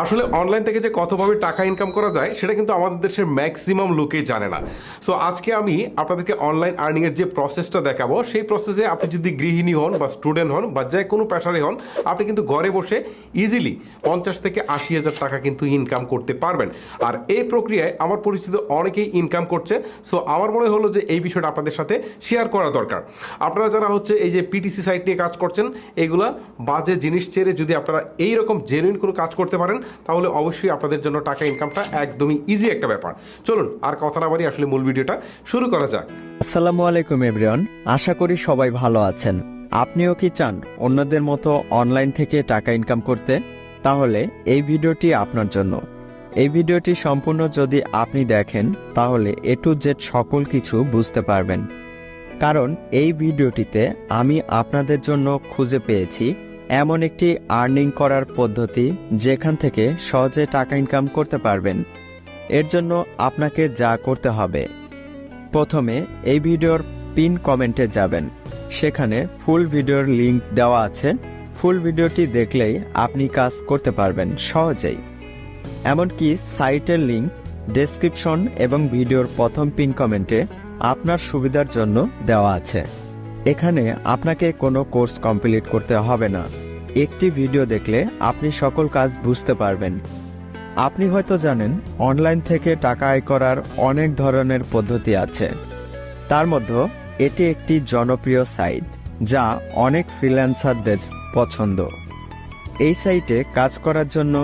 আসলে অনলাইন থেকে যে কতভাবে টাকা ইনকাম করা যায় সেটা কিন্তু আমাদের দেশের ম্যাক্সিমাম লোকেই জানে না। সো আজকে আমি আপনাদেরকে অনলাইন আর্নিংয়ের যে প্রসেসটা দেখাবো, সেই প্রসেসে আপনি যদি গৃহিণী হন বা স্টুডেন্ট হন বা যে কোনো পেশারে হন, আপনি কিন্তু ঘরে বসে ইজিলি 50 থেকে 80 হাজার টাকা কিন্তু ইনকাম করতে পারবেন। আর এই প্রক্রিয়ায় আমার পরিচিত অনেকেই ইনকাম করছে। সো আমার মনে হলো যে এই বিষয়টা আপনাদের সাথে শেয়ার করা দরকার। আপনারা যারা হচ্ছে এই যে পিটিসি সাইট নিয়ে কাজ করছেন, এগুলা বাজে জিনিস ছেড়ে যদি আপনারা এইরকম জেনুইন কোনো কাজ করতে পারেন, তাহলে অবশ্যই আপনাদের জন্য টাকা ইনকামটা একদমই ইজি একটা ব্যাপার। চলুন আর কথা না বাড়ি আসলে মূল ভিডিওটা শুরু করা যাক। আসসালামু আলাইকুম এভরিওয়ান, আশা করি সবাই ভালো আছেন। আপনিও কি চান অন্যদের মতো অনলাইন থেকে টাকা ইনকাম করতে? তাহলে এই ভিডিওটি আপনার জন্য। এই ভিডিওটি সম্পূর্ণ যদি আপনি দেখেন, তাহলে এ টু জেড সকল কিছু বুঝতে পারবেন। কারণ এই ভিডিওটিতে আমি আপনাদের জন্য খুঁজে পেয়েছি এমন একটি আর্নিং করার পদ্ধতি, যেখান থেকে সহজে টাকা ইনকাম করতে পারবেন। এর জন্য আপনাকে যা করতে হবে, প্রথমে এই ভিডিওর পিন কমেন্টে যাবেন। সেখানে ফুল ভিডিওর লিংক দেওয়া আছে। ফুল ভিডিওটি দেখলেই আপনি কাজ করতে পারবেন সহজেই। এমনকি সাইটের লিংক ডেসক্রিপশন এবং ভিডিওর প্রথম পিন কমেন্টে আপনার সুবিধার জন্য দেওয়া আছে। এখানে আপনাকে কোনো কোর্স কমপ্লিট করতে হবে না। একটি ভিডিও দেখলে আপনি সকল কাজ বুঝতে পারবেন। আপনি হয়তো জানেন অনলাইন থেকে টাকা আয় করার অনেক ধরনের পদ্ধতি আছে। তার মধ্যে এটি একটি জনপ্রিয় সাইট, যা অনেক ফ্রিল্যান্সারদের পছন্দ। এই সাইটে কাজ করার জন্য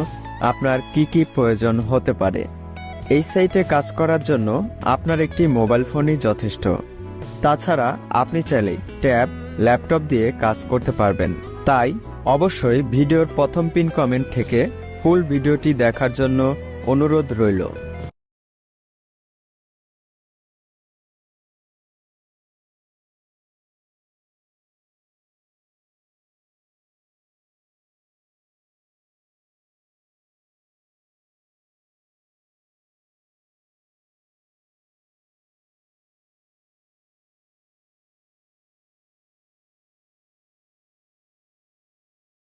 আপনার কি কি প্রয়োজন হতে পারে? এই সাইটে কাজ করার জন্য আপনার একটি মোবাইল ফোনই যথেষ্ট। তাছাড়া আপনি চাইলেই ট্যাব, ল্যাপটপ দিয়ে কাজ করতে পারবেন। তাই অবশ্যই ভিডিওর প্রথম পিন কমেন্ট থেকে ফুল ভিডিওটি দেখার জন্য অনুরোধ রইল।